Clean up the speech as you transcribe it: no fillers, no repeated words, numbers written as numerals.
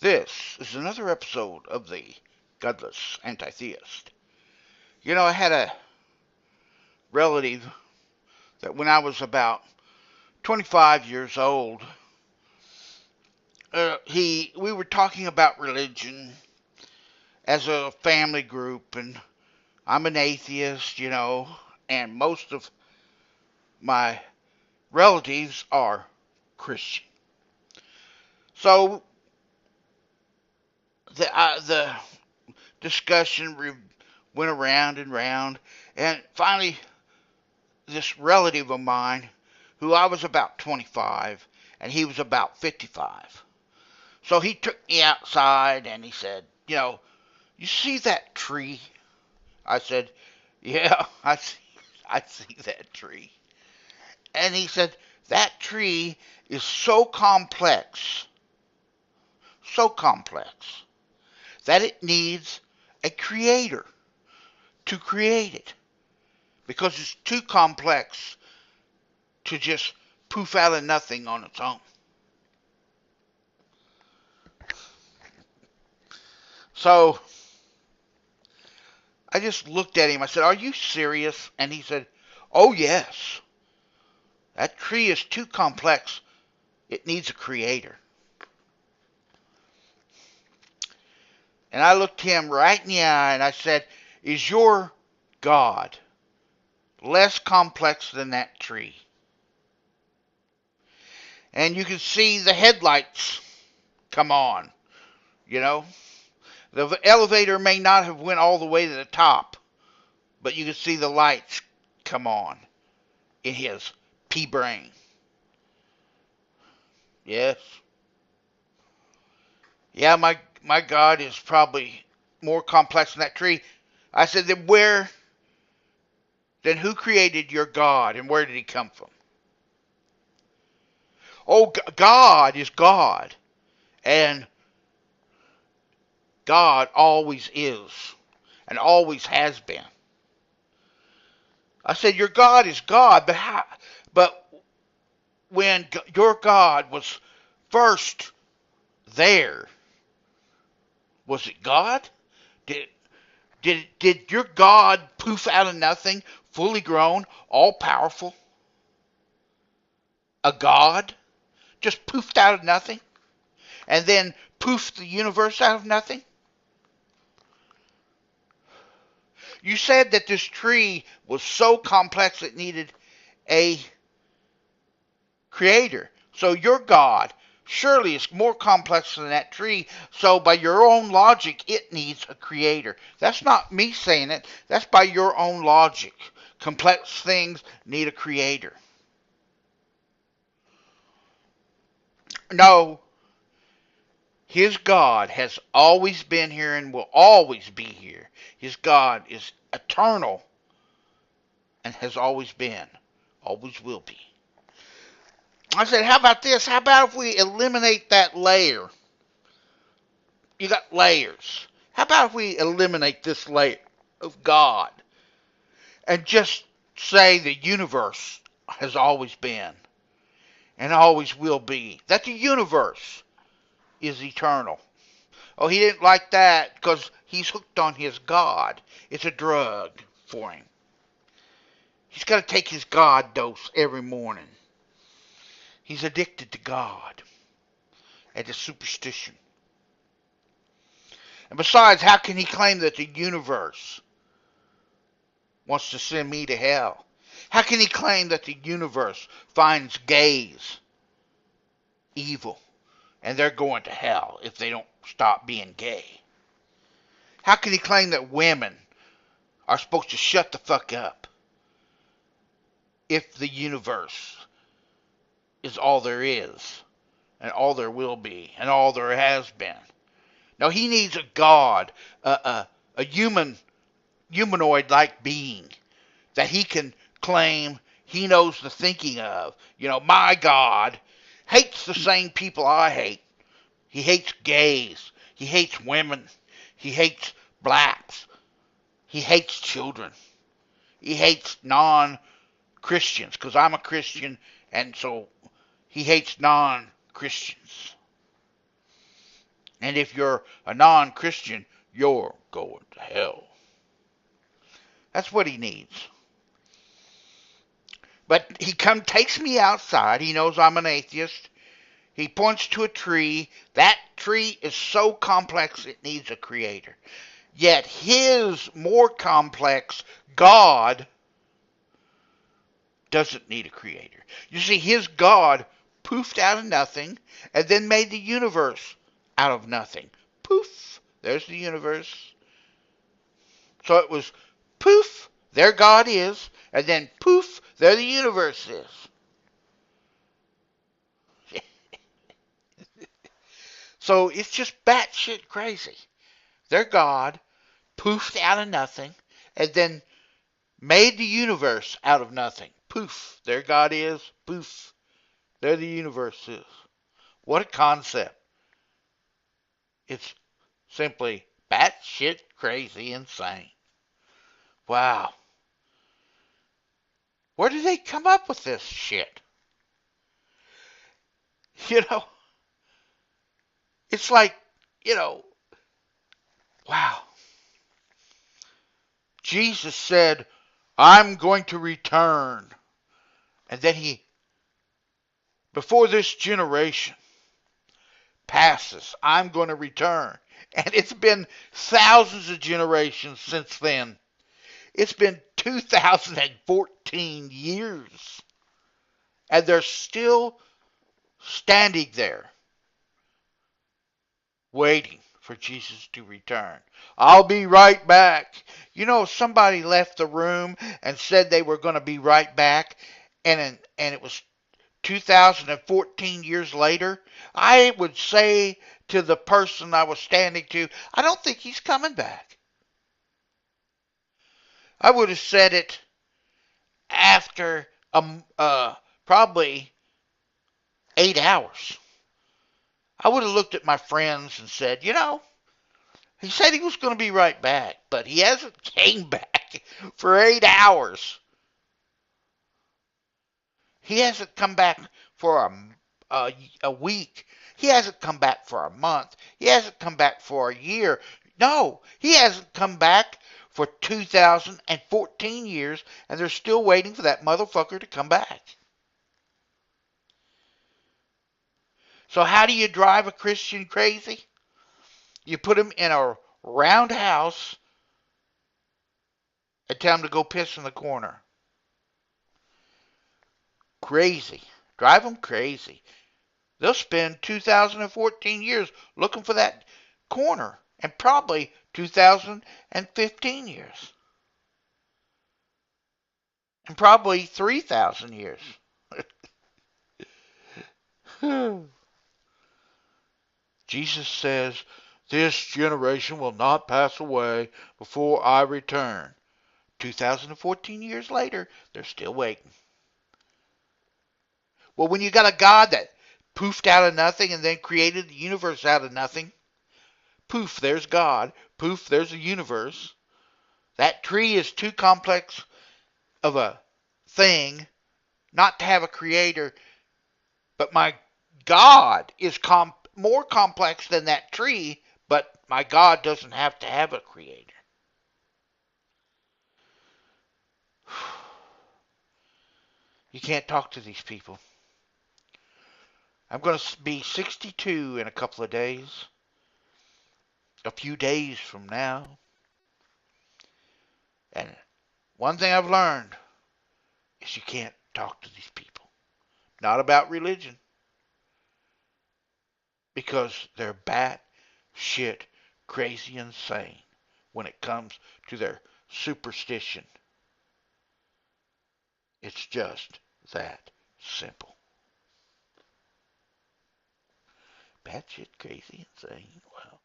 This is another episode of the Godless Anti-Theist. I had a relative that when I was about 25 years old, we were talking about religion as a family group, and I'm an atheist, and most of my relatives are Christian. So the discussion went around and round, and finally, this relative of mine, who I was about 25, and he was about 55. So he took me outside, and he said, you see that tree? I said, yeah, I see that tree. And he said, that tree is so complex, that it needs a creator to create it, because it's too complex to just poof out of nothing on its own. So I just looked at him. I said, are you serious? And he said, oh yes, that tree is too complex. It needs a creator. And I looked him right in the eye and I said, is your God less complex than that tree? And you can see the headlights come on, The elevator may not have went all the way to the top, but you can see the lights come on in his pea brain. Yes. Yeah, my God is probably more complex than that tree. I said, then who created your God, and where did he come from? Oh, God is God, and God always is, and always has been. I said, your God is God, but when your God was first there, was it God? Did your God poof out of nothing, fully grown, all powerful? A God just poofed out of nothing, and then poofed the universe out of nothing? You said that this tree was so complex it needed a creator. So your God surely is more complex than that tree. So by your own logic, it needs a creator. That's not me saying it. That's by your own logic. Complex things need a creator. No, his God has always been here and will always be here. His God is eternal and has always been, always will be. I said, how about this? How about if we eliminate that layer? You got layers. How about if we eliminate this layer of God and just say the universe has always been and always will be? That the universe is eternal. Oh, he didn't like that because he's hooked on his God. It's a drug for him. He's got to take his God dose every morning. He's addicted to God and to superstition. And besides, how can he claim that the universe wants to send me to hell? How can he claim that the universe finds gays evil and they're going to hell if they don't stop being gay? How can he claim that women are supposed to shut the fuck up if the universe is all there is and all there will be and all there has been? No, he needs a God, a humanoid-like being that he can claim he knows the thinking of. My God hates the same people I hate. He hates gays. He hates women. He hates blacks. He hates children. He hates non-Christians, because I'm a Christian, and so he hates non-Christians. And if you're a non-Christian, you're going to hell. That's what he needs. But he takes me outside. He knows I'm an atheist. He points to a tree. That tree is so complex it needs a creator. Yet his more complex God doesn't need a creator. You see, his God poofed out of nothing and then made the universe out of nothing. Poof, there's the universe. So it was poof, there God is, and then poof, there the universe is. So it's just batshit crazy. Their God poofed out of nothing and then made the universe out of nothing. Poof, there God is. Poof, there the universe is. What a concept. It's simply batshit crazy insane. Wow. Where did they come up with this shit? You know, it's like, you know, wow. Jesus said, I'm going to return. And then before this generation passes, I'm going to return. And it's been thousands of generations since then. It's been 2014 years. And they're still standing there waiting for Jesus to return. I'll be right back. You know, somebody left the room and said they were going to be right back, and it was 2014 years later. I would say to the person I was standing to, I don't think he's coming back. I would have said it after probably 8 hours. I would have looked at my friends and said, you know, he said he was going to be right back, but he hasn't came back for 8 hours. He hasn't come back for a week. He hasn't come back for a month. He hasn't come back for a year. No, he hasn't come back for 2014 years, and they're still waiting for that motherfucker to come back. So how do you drive a Christian crazy? You put him in a round house and tell him to go piss in the corner. Crazy. Drive them crazy. They'll spend 2014 years looking for that corner, and probably 2015 years, and probably 3,000 years. Jesus says, this generation will not pass away before I return. 2014 years later, they're still waiting. Well, when you got a God that poofed out of nothing and then created the universe out of nothing, poof, there's God. Poof, there's the universe. That tree is too complex of a thing not to have a creator, but my God is more complex than that tree, but my God doesn't have to have a creator. You can't talk to these people. I'm going to be 62 in a couple of days. A few days from now. And one thing I've learned is you can't talk to these people. Not about religion. Because they're bat shit crazy insane when it comes to their superstition. It's just that simple. Bat shit crazy insane. Wow.